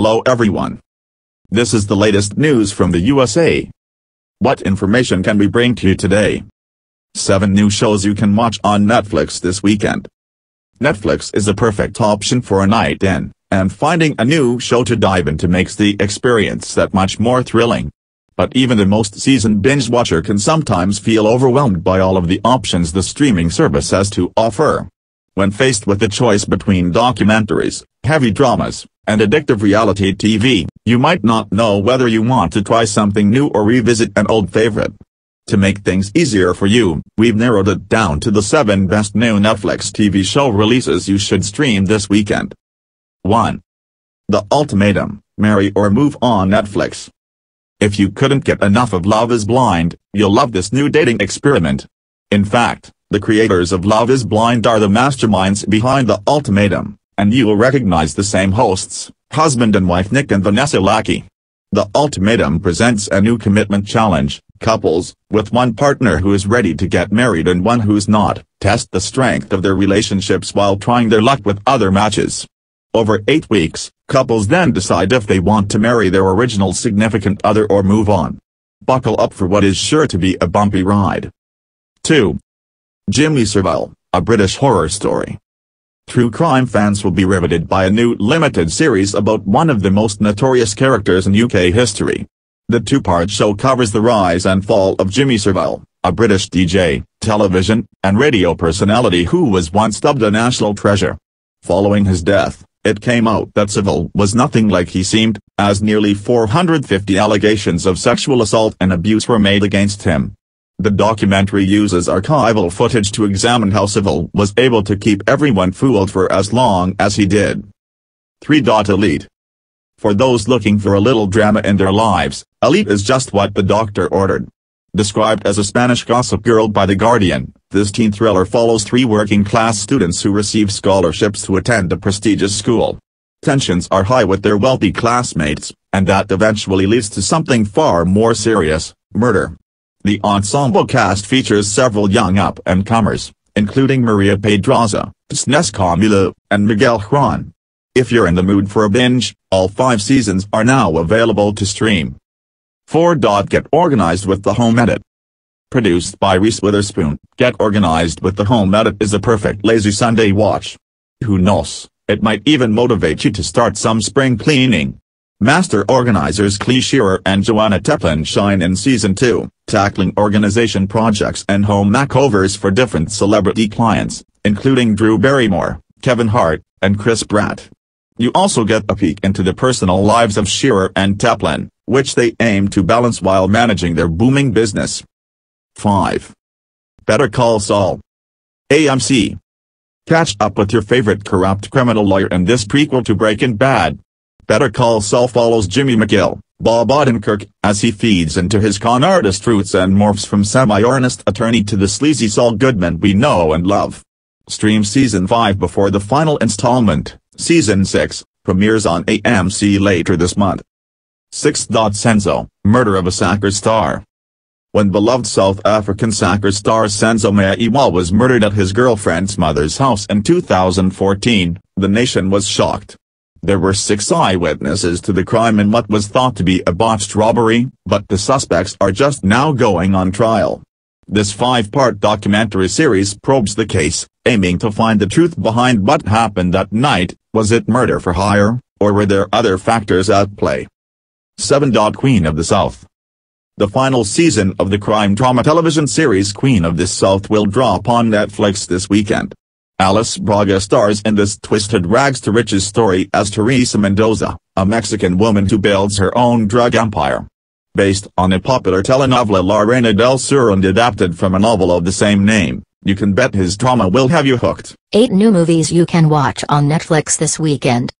Hello everyone. This is the latest news from the USA. What information can we bring to you today? 7 new shows you can watch on Netflix this weekend. Netflix is a perfect option for a night in, and finding a new show to dive into makes the experience that much more thrilling. But even the most seasoned binge watcher can sometimes feel overwhelmed by all of the options the streaming service has to offer. When faced with the choice between documentaries, heavy dramas, and addictive reality TV, you might not know whether you want to try something new or revisit an old favorite. To make things easier for you, we've narrowed it down to the 7 best new Netflix TV show releases you should stream this weekend. 1. The Ultimatum, Marry or Move on Netflix. If you couldn't get enough of Love is Blind, you'll love this new dating experiment. In fact, the creators of Love is Blind are the masterminds behind The Ultimatum, and you'll recognize the same hosts, husband and wife Nick and Vanessa Lackey. The Ultimatum presents a new commitment challenge. Couples, with one partner who is ready to get married and one who's not, test the strength of their relationships while trying their luck with other matches. Over 8 weeks, couples then decide if they want to marry their original significant other or move on. Buckle up for what is sure to be a bumpy ride. 2. Jimmy Savile, a British horror story. True crime fans will be riveted by a new limited series about one of the most notorious characters in UK history. The 2-part show covers the rise and fall of Jimmy Savile, a British DJ, television, and radio personality who was once dubbed a national treasure. Following his death, it came out that Savile was nothing like he seemed, as nearly 450 allegations of sexual assault and abuse were made against him. The documentary uses archival footage to examine how Savile was able to keep everyone fooled for as long as he did. 3. Elite. For those looking for a little drama in their lives, Elite is just what the doctor ordered. Described as a Spanish Gossip Girl by The Guardian, this teen thriller follows 3 working-class students who receive scholarships to attend a prestigious school. Tensions are high with their wealthy classmates, and that eventually leads to something far more serious: murder. The ensemble cast features several young up-and-comers, including Maria Pedraza, Snes Camilo, and Miguel Juan. If you're in the mood for a binge, all 5 seasons are now available to stream. 4. Get Organized with the Home Edit. Produced by Reese Witherspoon, Get Organized with the Home Edit is a perfect lazy Sunday watch. Who knows, it might even motivate you to start some spring cleaning. Master organizers Clee Shearer and Joanna Teplin shine in Season 2, tackling organization projects and home makeovers for different celebrity clients, including Drew Barrymore, Kevin Hart, and Chris Pratt. You also get a peek into the personal lives of Shearer and Teplin, which they aim to balance while managing their booming business. 5. Better Call Saul. AMC. Catch up with your favorite corrupt criminal lawyer in this prequel to Breaking Bad. Better Call Saul follows Jimmy McGill, Bob Odenkirk, as he feeds into his con artist roots and morphs from semi-earnest attorney to the sleazy Saul Goodman we know and love. Stream Season 5 before the final installment, Season 6, premieres on AMC later this month. 6. Senzo, Murder of a Soccer Star. When beloved South African soccer star Senzo Mayiwa was murdered at his girlfriend's mother's house in 2014, the nation was shocked. There were 6 eyewitnesses to the crime in what was thought to be a botched robbery, but the suspects are just now going on trial. This 5-part documentary series probes the case, aiming to find the truth behind what happened that night. Was it murder for hire, or were there other factors at play? 7. Queen of the South. The final season of the crime drama television series Queen of the South will drop on Netflix this weekend. Alice Braga stars in this twisted rags-to-riches story as Teresa Mendoza, a Mexican woman who builds her own drug empire. Based on a popular telenovela La Reina del Sur and adapted from a novel of the same name, you can bet his drama will have you hooked. 8 new movies you can watch on Netflix this weekend.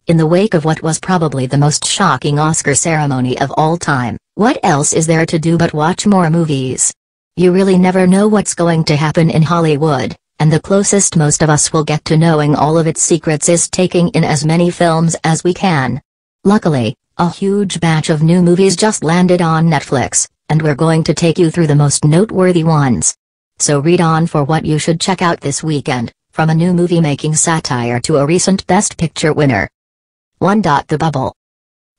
In the wake of what was probably the most shocking Oscar ceremony of all time, what else is there to do but watch more movies? You really never know what's going to happen in Hollywood, and the closest most of us will get to knowing all of its secrets is taking in as many films as we can. Luckily, a huge batch of new movies just landed on Netflix, and we're going to take you through the most noteworthy ones. So read on for what you should check out this weekend, from a new movie-making satire to a recent Best Picture winner. 1. The Bubble.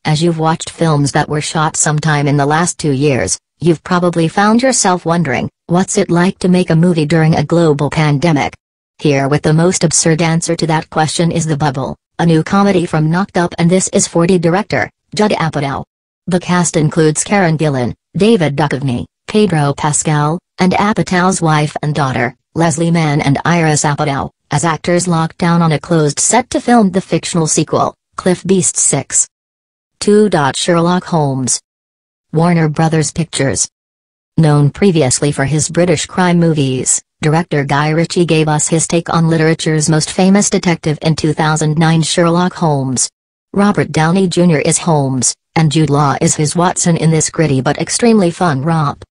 As you've watched films that were shot sometime in the last 2 years, you've probably found yourself wondering, what's it like to make a movie during a global pandemic? Here with the most absurd answer to that question is The Bubble, a new comedy from Knocked Up and This Is 40 director, Judd Apatow. The cast includes Karen Gillan, David Duchovny, Pedro Pascal, and Apatow's wife and daughter, Leslie Mann and Iris Apatow, as actors locked down on a closed set to film the fictional sequel, Cliff Beast 6. 2. Sherlock Holmes. Warner Brothers Pictures. Known previously for his British crime movies, director Guy Ritchie gave us his take on literature's most famous detective in 2009 Sherlock Holmes. Robert Downey Jr. is Holmes, and Jude Law is his Watson in this gritty but extremely fun romp.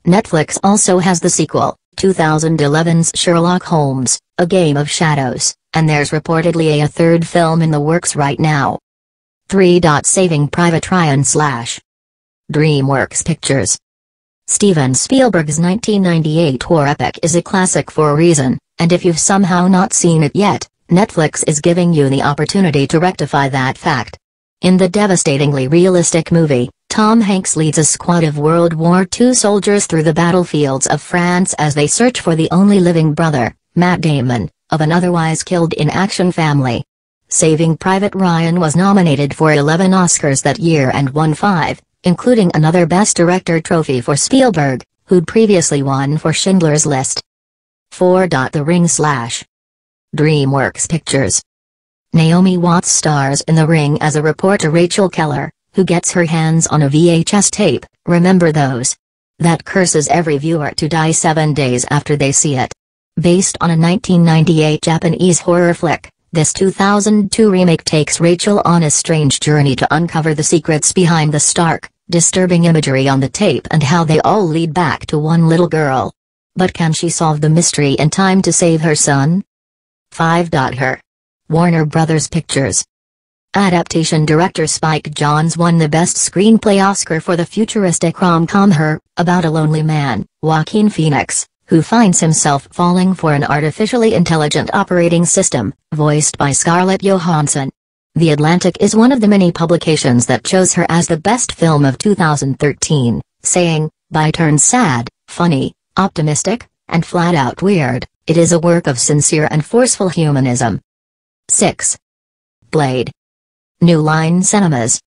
Netflix also has the sequel, 2011's Sherlock Holmes, A Game of Shadows, and there's reportedly a third film in the works right now. 3. Saving Private Ryan / DreamWorks Pictures. Steven Spielberg's 1998 war epic is a classic for a reason, and if you've somehow not seen it yet, Netflix is giving you the opportunity to rectify that fact. In the devastatingly realistic movie, Tom Hanks leads a squad of World War II soldiers through the battlefields of France as they search for the only living brother, Matt Damon, of an otherwise killed-in-action family. Saving Private Ryan was nominated for 11 Oscars that year and won 5, including another Best Director trophy for Spielberg, who'd previously won for Schindler's List. 4. The Ring / DreamWorks Pictures. Naomi Watts stars in The Ring as a reporter Rachel Keller, who gets her hands on a VHS tape, remember those? That curses every viewer to die 7 days after they see it. Based on a 1998 Japanese horror flick, this 2002 remake takes Rachel on a strange journey to uncover the secrets behind the stark, disturbing imagery on the tape and how they all lead back to one little girl. But can she solve the mystery in time to save her son? 5. Her. Warner Brothers Pictures. Adaptation director Spike Jonze won the Best Screenplay Oscar for the futuristic rom-com Her, about a lonely man, Joaquin Phoenix, who finds himself falling for an artificially intelligent operating system, voiced by Scarlett Johansson. The Atlantic is one of the many publications that chose her as the best film of 2013, saying, by turns sad, funny, optimistic, and flat-out weird, it is a work of sincere and forceful humanism. 6. Blade. New Line Cinemas.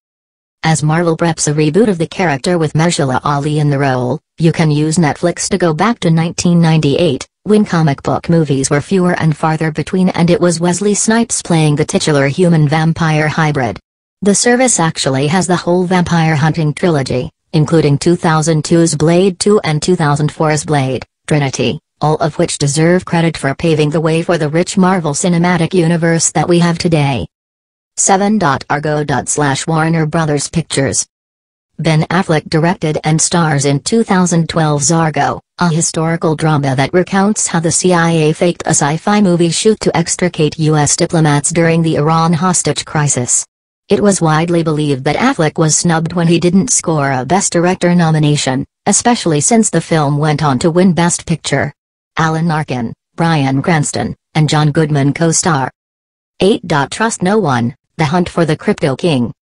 As Marvel preps a reboot of the character with Mahershala Ali in the role, you can use Netflix to go back to 1998, when comic book movies were fewer and farther between and it was Wesley Snipes playing the titular human-vampire hybrid. The service actually has the whole vampire hunting trilogy, including 2002's Blade 2 and 2004's Blade, Trinity, all of which deserve credit for paving the way for the rich Marvel Cinematic Universe that we have today. 7. Argo. Warner Brothers Pictures. Ben Affleck directed and stars in 2012's Argo, a historical drama that recounts how the CIA faked a sci-fi movie shoot to extricate U.S. diplomats during the Iran hostage crisis. It was widely believed that Affleck was snubbed when he didn't score a Best Director nomination, especially since the film went on to win Best Picture. Alan Arkin, Bryan Cranston, and John Goodman co-star. 8. Trust No One. The Hunt for the Crypto King.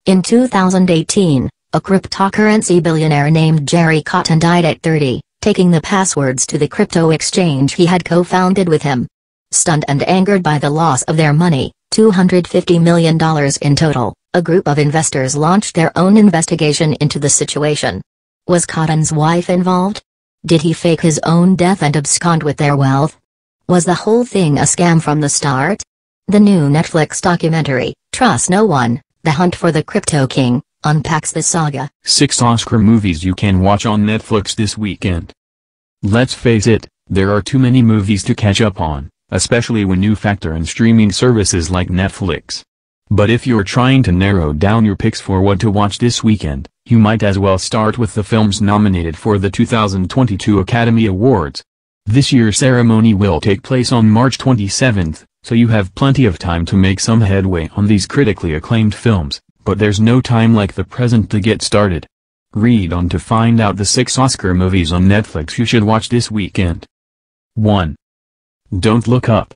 In 2018, a cryptocurrency billionaire named Jerry Cotton died at 30, taking the passwords to the crypto exchange he had co-founded with him. Stunned and angered by the loss of their money, $250 million in total, a group of investors launched their own investigation into the situation. Was Cotton's wife involved? Did he fake his own death and abscond with their wealth? Was the whole thing a scam from the start? The new Netflix documentary, Trust No One, The Hunt for the Crypto King, unpacks the saga. 6 Oscar movies you can watch on Netflix this weekend. Let's face it, there are too many movies to catch up on, especially when you factor in streaming services like Netflix. But if you're trying to narrow down your picks for what to watch this weekend, you might as well start with the films nominated for the 2022 Academy Awards. This year's ceremony will take place on March 27th, so you have plenty of time to make some headway on these critically acclaimed films, but there's no time like the present to get started. Read on to find out the 6 Oscar movies on Netflix you should watch this weekend. 1. Don't Look Up.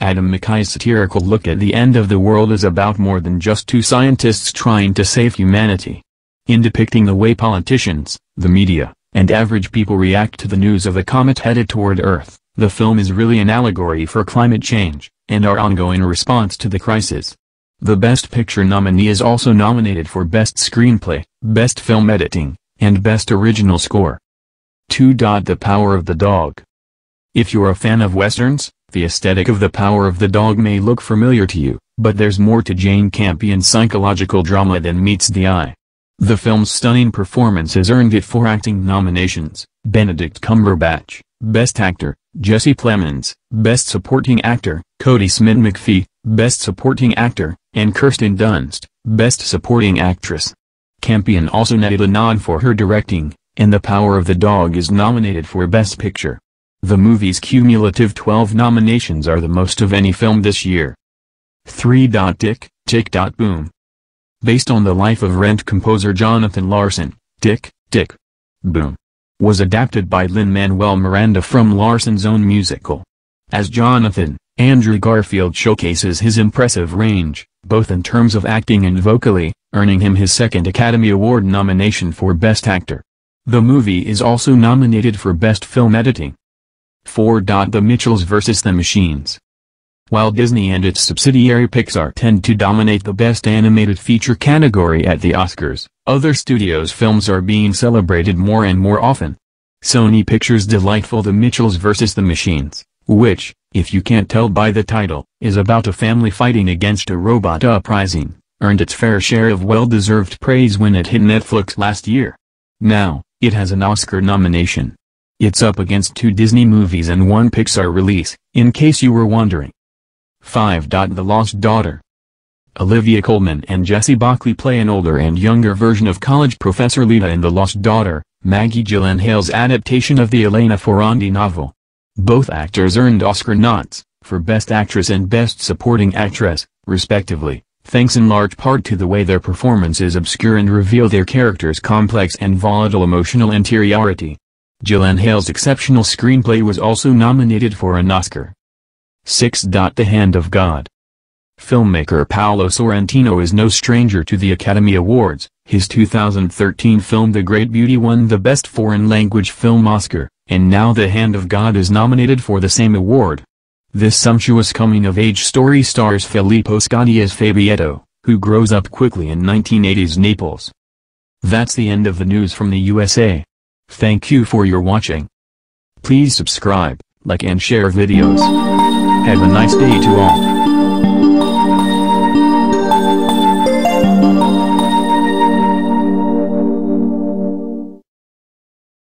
Adam McKay's satirical look at the end of the world is about more than just two scientists trying to save humanity. In depicting the way politicians, the media, and average people react to the news of a comet headed toward Earth, the film is really an allegory for climate change, and our ongoing response to the crisis. The Best Picture nominee is also nominated for Best Screenplay, Best Film Editing, and Best Original Score. 2. The Power of the Dog. If you're a fan of westerns, the aesthetic of The Power of the Dog may look familiar to you, but there's more to Jane Campion's psychological drama than meets the eye. The film's stunning performances earned it 4 acting nominations: Benedict Cumberbatch, Best Actor; Jesse Plemons, Best Supporting Actor; Cody Smith-McPhee, Best Supporting Actor; and Kirsten Dunst, Best Supporting Actress. Campion also netted a nod for her directing, and The Power of the Dog is nominated for Best Picture. The movie's cumulative 12 nominations are the most of any film this year. 3. Tick, Tick. Boom. Based on the life of Rent composer Jonathan Larson, Tick, Tick. Boom was adapted by Lin-Manuel Miranda from Larson's own musical. As Jonathan, Andrew Garfield showcases his impressive range, both in terms of acting and vocally, earning him his 2nd Academy Award nomination for Best Actor. The movie is also nominated for Best Film Editing. 4. The Mitchells vs. the Machines. While Disney and its subsidiary Pixar tend to dominate the Best Animated Feature category at the Oscars, other studios' films are being celebrated more and more often. Sony Pictures' delightful The Mitchells vs. the Machines, which, if you can't tell by the title, is about a family fighting against a robot uprising, earned its fair share of well-deserved praise when it hit Netflix last year. Now, it has an Oscar nomination. It's up against 2 Disney movies and 1 Pixar release, in case you were wondering. 5. The Lost Daughter. Olivia Colman and Jessie Buckley play an older and younger version of college professor Lita in The Lost Daughter, Maggie Gyllenhaal's adaptation of the Elena Ferrandi novel. Both actors earned Oscar nods, for Best Actress and Best Supporting Actress, respectively, thanks in large part to the way their performances obscure and reveal their characters' complex and volatile emotional interiority. Gyllenhaal's exceptional screenplay was also nominated for an Oscar. 6. The Hand of God. Filmmaker Paolo Sorrentino is no stranger to the Academy Awards. His 2013 film The Great Beauty won the Best Foreign Language Film Oscar, and now The Hand of God is nominated for the same award. This sumptuous coming-of-age story stars Filippo Scotti as Fabietto, who grows up quickly in 1980s Naples. That's the end of the news from the USA. Thank you for your watching. Please subscribe, like and share videos. Have a nice day to all.